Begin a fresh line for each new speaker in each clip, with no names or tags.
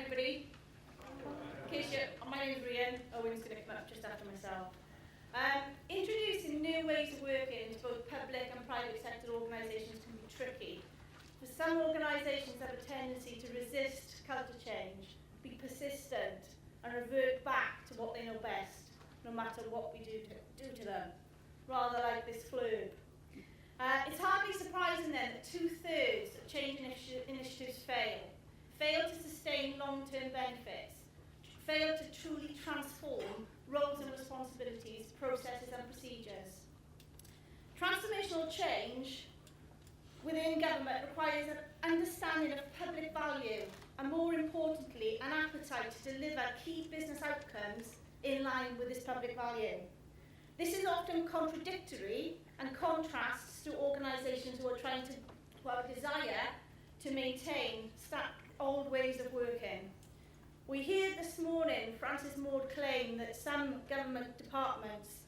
everybody. My name is Rian. Owen's going to come up just after myself. Introducing new ways of working into both public and private sector organisations can be tricky. For some organisations have a tendency to resist culture change, be persistent and revert back to what they know best, no matter what we do to them, rather like this flurb. It's hardly surprising then that 2/3 of change initiatives fail to sustain long-term benefits, fail to truly transform roles and responsibilities, processes and procedures. Transformational change within government requires an understanding of public value and, more importantly, an appetite to deliver key business outcomes in line with this public value. This is often contradictory and contrasts to organisations who are trying to, who have a desire to maintain old ways of working. We heard this morning Francis Maud claim that some government departments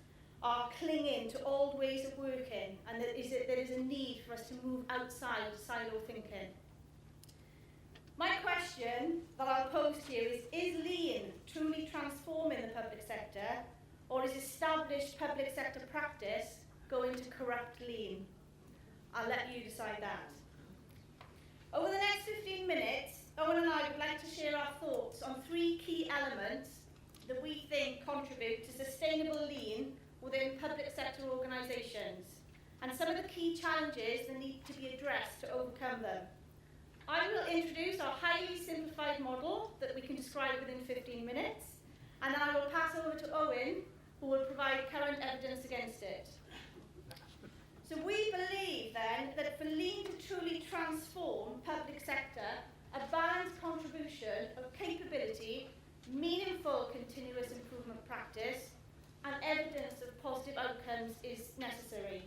are clinging to old ways of working and that there is a need for us to move outside silo thinking. My question that I'll pose to you is Lean truly transforming the public sector, or is established public sector practice going to corrupt Lean? I'll let you decide that. Over the next 15 minutes, Owen and I would like to share our thoughts on 3 key elements that we think contribute to sustainable Lean within public sector organisations, and some of the key challenges that need to be addressed to overcome them. I will introduce our highly simplified model that we can describe within 15 minutes, and then I will pass over to Owen, who will provide current evidence against it. So we believe then that for Lean to truly transform public sector, a balanced contribution of capability, meaningful continuous improvement practice, and evidence of positive outcomes is necessary.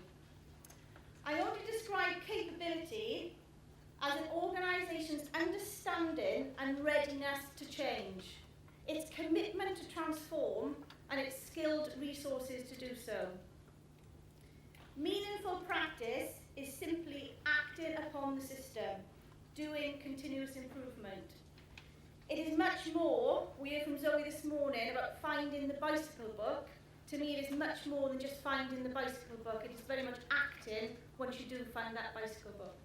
I want to describe capability as an organisation's understanding and readiness to change, its commitment to transform, and its skilled resources to do so. Meaningful practice is simply acting upon the system, doing continuous improvement. It is much more, we heard from Zoe this morning about finding the bicycle book. To me, it is much more than just finding the bicycle book. It is very much acting once you do find that bicycle book.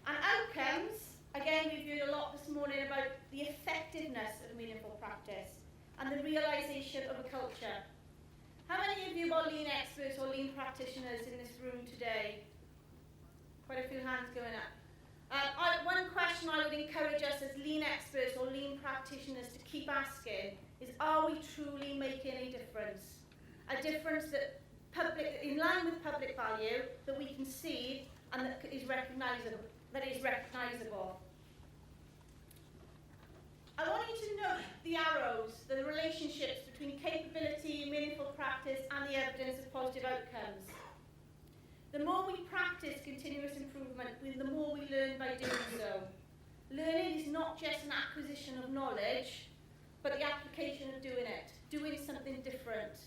And outcomes, again, we've heard a lot this morning about the effectiveness of meaningful practice and the realisation of a culture. How many of you are Lean experts or Lean practitioners in this room today? Quite a few hands going up. One question I would encourage us as Lean experts or Lean practitioners to keep asking is, are we truly making a difference? A difference that in line with public value, that we can see and that is recognisable. I want you to note the arrows, the relationships between capability, meaningful practice, and the evidence of positive outcomes. The more we practice continuous improvement, the more we learn by doing so. Learning is not just an acquisition of knowledge, but the application of doing something different.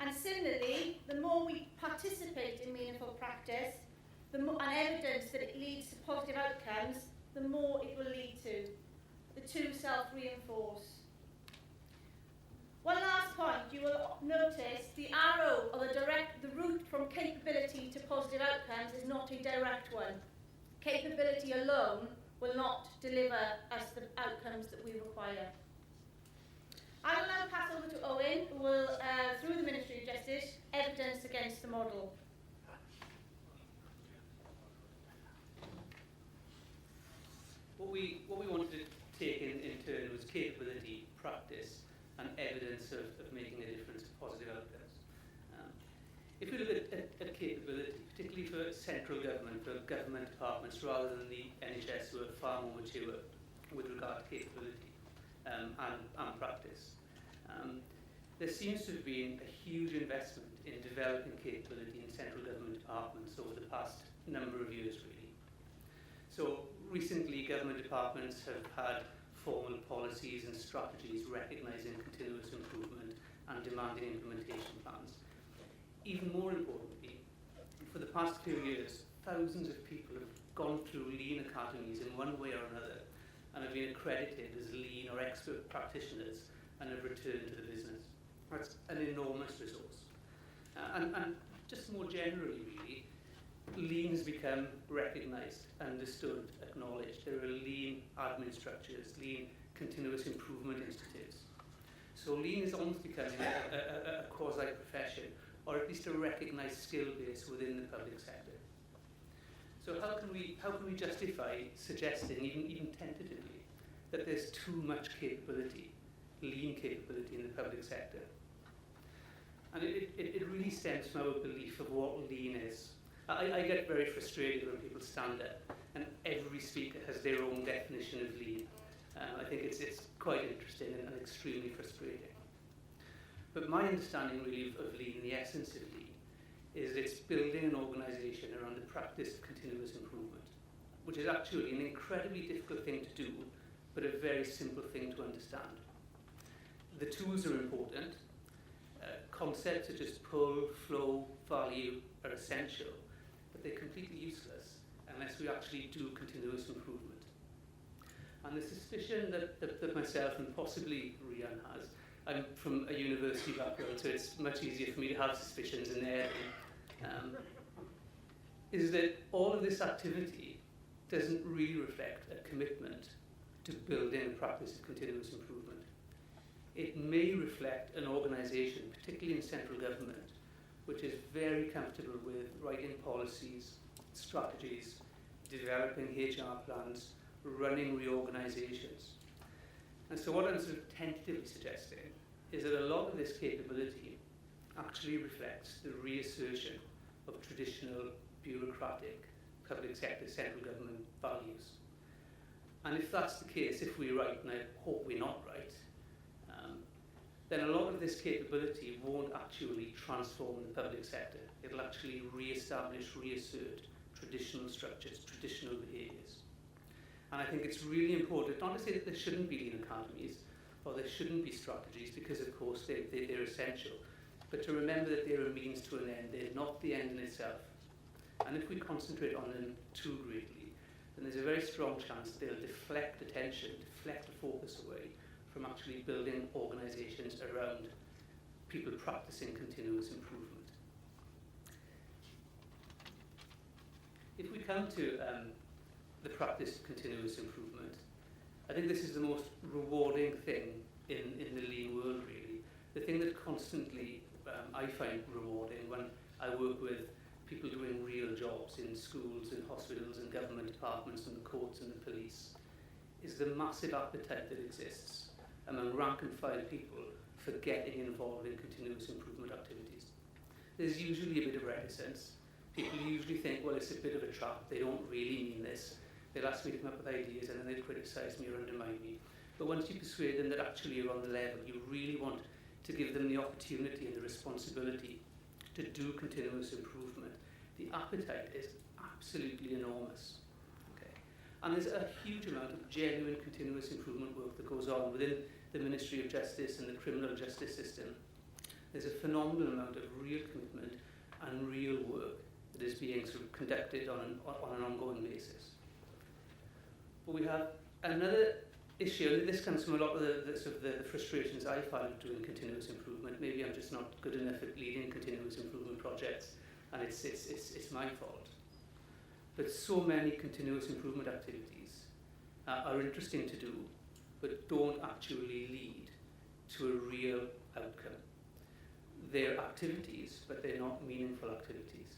And similarly, the more we participate in meaningful practice, and evidence that it leads to positive outcomes, the more it will lead to. The two self-reinforce. One last point, you will notice the arrow or the route from capability to positive outcomes is not a direct one. Capability alone will not deliver us the outcomes that we require. I will now pass over to Owen, who will, through the Ministry of Justice, evidence against the model.
What we wanted to take in turn was capability, practice, and evidence of making a difference to positive outcomes. If we look at capability, particularly for central government, for government departments, rather than the NHS, who are far more mature with regard to capability and practice, there seems to have been a huge investment in developing capability in central government departments over the past number of years, really. So recently, government departments have had formal policies and strategies recognising continuous improvement and demanding implementation plans. Even more importantly, for the past few years, thousands of people have gone through Lean academies in one way or another and have been accredited as lean or expert practitioners and have returned to the business. That's an enormous resource. And just more generally, really, lean has become recognised, understood, acknowledged. There are lean admin structures, lean continuous improvement institutes. So lean is almost becoming a quasi-profession, or at least a recognised skill base within the public sector. So how can we justify suggesting, even tentatively, that there's too much capability, lean capability in the public sector? And it really stems from our belief of what lean is. I get very frustrated when people stand up and every speaker has their own definition of lean. I think it's quite interesting and extremely frustrating. But my understanding really of lean, the essence of lean, is it's building an organisation around the practice of continuous improvement, which is actually an incredibly difficult thing to do, but a very simple thing to understand. The tools are important. Concepts such as pull, flow, value are essential, but they're completely useless unless we actually do continuous improvement. And the suspicion that myself and possibly Rian has, I'm from a university background, so it's much easier for me to have suspicions in there, is that all of this activity doesn't really reflect a commitment to building a practice of continuous improvement. It may reflect an organisation, particularly in central government, which is very comfortable with writing policies, strategies, developing HR plans, running reorganisations. And so what I'm sort of tentatively suggesting is that a lot of this capability actually reflects the reassertion of traditional bureaucratic public sector central government values. And if that's the case, if we're right, and I hope we're not right, then a lot of this capability won't actually transform the public sector. It'll actually re-establish, reassert traditional structures, traditional behaviours. And I think it's really important, not to say that there shouldn't be lean academies, or there shouldn't be strategies, because of course they're essential, but to remember that they're a means to an end, they're not the end in itself. And if we concentrate on them too greatly, then there's a very strong chance they'll deflect attention, deflect the focus away from actually building organisations around people practicing continuous improvement. If we come to the practice of continuous improvement, I think this is the most rewarding thing in the lean world, really. The thing that constantly I find rewarding when I work with people doing real jobs in schools, in hospitals, in government departments, and the courts and the police, is the massive appetite that exists among rank and file people for getting involved in continuous improvement activities. There's usually a bit of reticence. People usually think, well, it's a bit of a trap, they don't really mean this. They'll ask me to come up with ideas and then they'll criticise me or undermine me. But once you persuade them that actually you're on the level, you really want to give them the opportunity and the responsibility to do continuous improvement, the appetite is absolutely enormous. Okay? And there's a huge amount of genuine continuous improvement work that goes on within the Ministry of Justice and the criminal justice system. There's a phenomenal amount of real commitment and real work that is being sort of conducted on an ongoing basis. But we have another issue, and this comes from a lot of the frustrations I find doing continuous improvement. Maybe I'm just not good enough at leading continuous improvement projects, and it's my fault. But so many continuous improvement activities are interesting to do, but don't actually lead to a real outcome. They're activities, but they're not meaningful activities.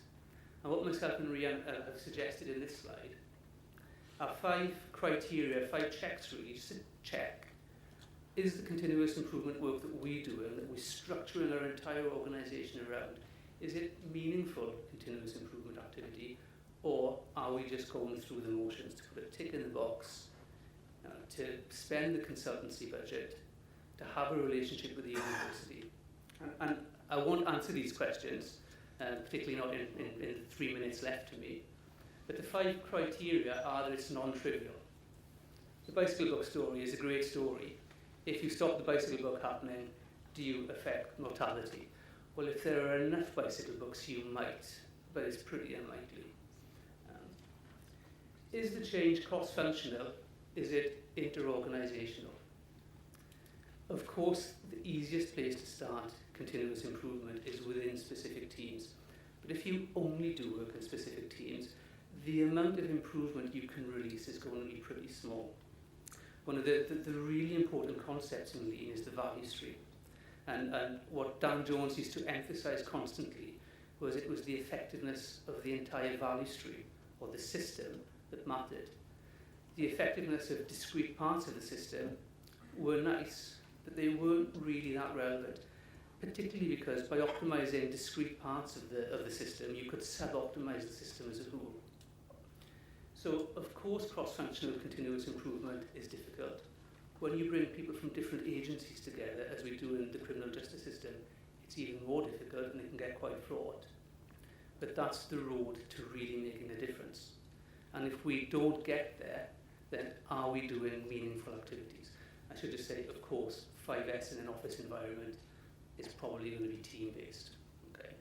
And what myself and Rian have suggested in this slide are 5 criteria, 5 checks really, just to check. Is the continuous improvement work that we do and that we're structuring our entire organisation around, is it meaningful continuous improvement activity, or are we just going through the motions to put a tick in the box, to spend the consultancy budget, to have a relationship with the university? And I won't answer these questions, particularly not in the 3 minutes left to me. But the 5 criteria are that it's non-trivial. The bicycle book story is a great story. If you stop the bicycle book happening, do you affect mortality? Well, if there are enough bicycle books, you might, but it's pretty unlikely. Is the change cross-functional? is it interorganisational? Of course, the easiest place to start continuous improvement is within specific teams. But if you only do work in specific teams, the amount of improvement you can release is going to be pretty small. One of the really important concepts in Lean is the value stream. And what Dan Jones used to emphasise constantly was it was the effectiveness of the entire value stream, or the system, that mattered. The effectiveness of discrete parts of the system were nice, but they weren't really that relevant, particularly because by optimising discrete parts of the system, you could sub-optimise the system as a whole. So, of course, cross-functional continuous improvement is difficult. When you bring people from different agencies together, as we do in the criminal justice system, it's even more difficult and it can get quite fraught. But that's the road to really making a difference. And if we don't get there, then are we doing meaningful activities? I should just say, of course, 5S in an office environment is probably going to be team-based. Okay?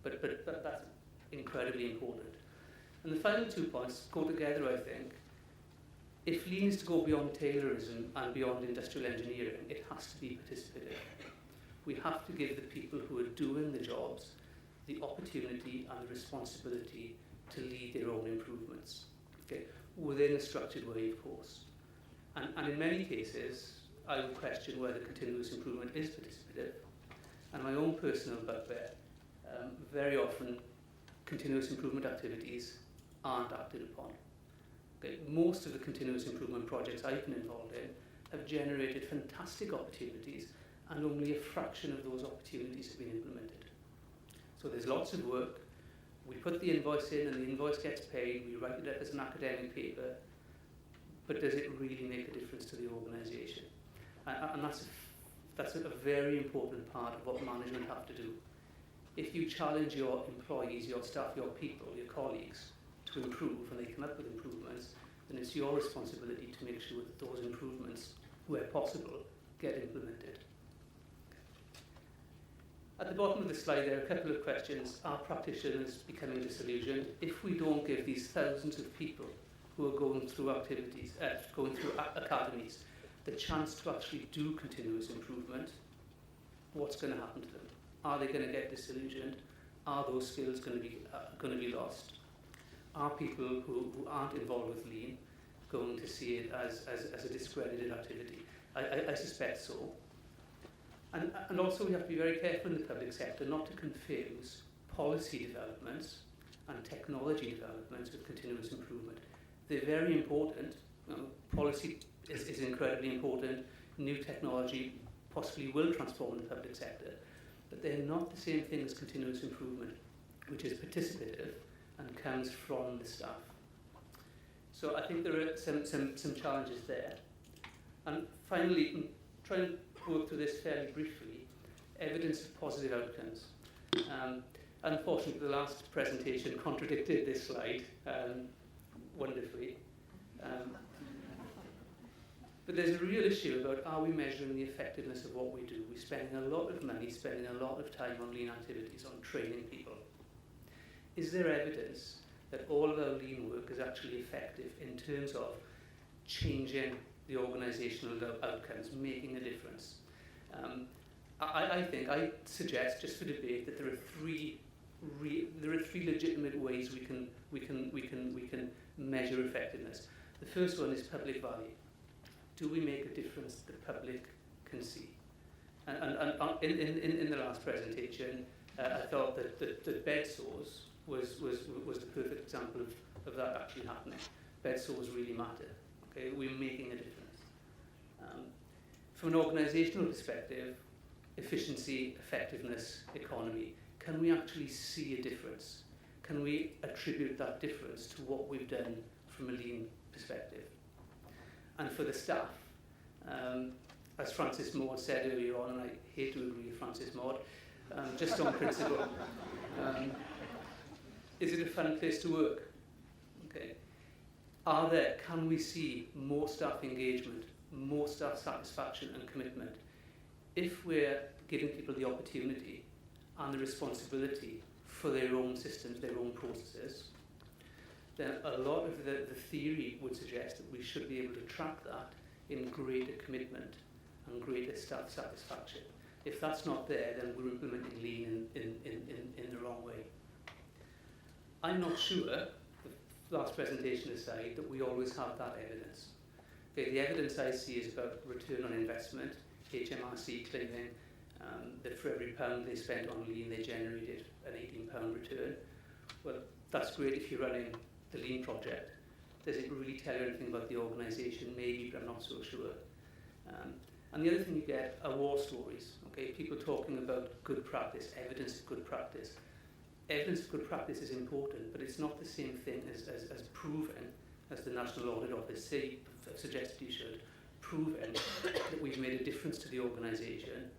But that's incredibly important. And the final 2 points go together, I think. If Lean is to go beyond Taylorism and beyond industrial engineering, it has to be participative. We have to give the people who are doing the jobs the opportunity and the responsibility to lead their own improvements, okay, within a structured way, of course. And in many cases, I would question whether continuous improvement is participative. And my own personal bugbear, very often continuous improvement activities aren't acted upon. Okay, most of the continuous improvement projects I've been involved in have generated fantastic opportunities, and only a fraction of those opportunities have been implemented. So there's lots of work. We put the invoice in and the invoice gets paid, we write it up as an academic paper, but does it really make a difference to the organisation? And that's a very important part of what management have to do. If you challenge your employees, your staff, your people, your colleagues to improve, and they come up with improvements, then it's your responsibility to make sure that those improvements, where possible, get implemented. At the bottom of the slide there are a couple of questions. Are practitioners becoming disillusioned? If we don't give these thousands of people who are going through activities, going through academies, the chance to actually do continuous improvement, what's going to happen to them? Are they going to get disillusioned? Are those skills going to be lost? Are people who aren't involved with Lean going to see it as a discredited activity? I suspect so. And also we have to be very careful in the public sector not to confuse policy developments and technology developments with continuous improvement. They're very important. Policy is incredibly important. New technology possibly will transform the public sector. But they're not the same thing as continuous improvement, which is participative and comes from the staff. So I think there are some challenges there. And finally, try and work through this fairly briefly. Evidence of positive outcomes. Unfortunately, the last presentation contradicted this slide wonderfully. But there's a real issue about, are we measuring the effectiveness of what we do? We're spending a lot of money, spending a lot of time on Lean activities, on training people. Is there evidence that all of our Lean work is actually effective in terms of changing the organisational outcomes, making a difference? I suggest, just for debate, that there are three legitimate ways we can measure effectiveness. The first one is public value. Do we make a difference that the public can see? And in the last presentation, I thought that bed sores was the perfect example of that actually happening. Bed sores really matter. Okay, we're making a difference. From an organisational perspective, efficiency, effectiveness, economy, can we actually see a difference? Can we attribute that difference to what we've done from a Lean perspective? And for the staff, as Francis Maud said earlier on, and I hate to agree with Francis Maud, just on principle, is it a fun place to work? Okay. Can we see more staff engagement, more staff satisfaction and commitment if we're giving people the opportunity and the responsibility for their own systems, their own processes? then a lot of the theory would suggest that we should be able to track that in greater commitment and greater staff satisfaction. If that's not there, then we're implementing lean in the wrong way. I'm not sure, the last presentation aside, that we always have that evidence. Okay, the evidence I see is about return on investment, HMRC claiming that for every £1 they spent on lean, they generated an £18 return. Well, that's great if you're running the lean project. Does it really tell you anything about the organisation? Maybe, but I'm not so sure. And the other thing you get are war stories. Okay, people talking about good practice, evidence of good practice. Evidence of good practice is important, but it's not the same thing as proven, as the National Audit Office suggested you should, proven that we've made a difference to the organisation,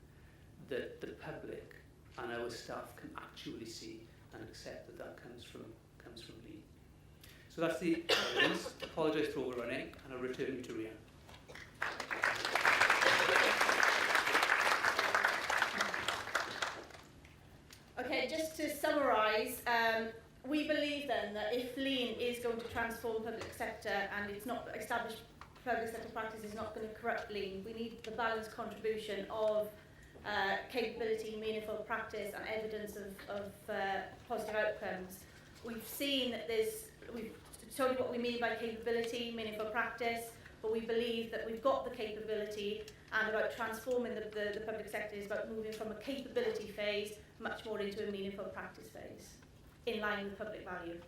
that the public and our staff can actually see and accept that that comes from lean. So that's the evidence. Apologise for overrunning, and I'll return you to Rhian.
Okay, just to summarise, we believe then that if lean is going to transform public sector and it's not established public sector practice is not going to corrupt lean, we need the balanced contribution of capability, meaningful practice and evidence of positive outcomes. We've seen that we've told you what we mean by capability, meaningful practice, but we believe that we've got the capability, and about transforming the public sector is about moving from a capability phase much more into a meaningful practice phase, in line with public value.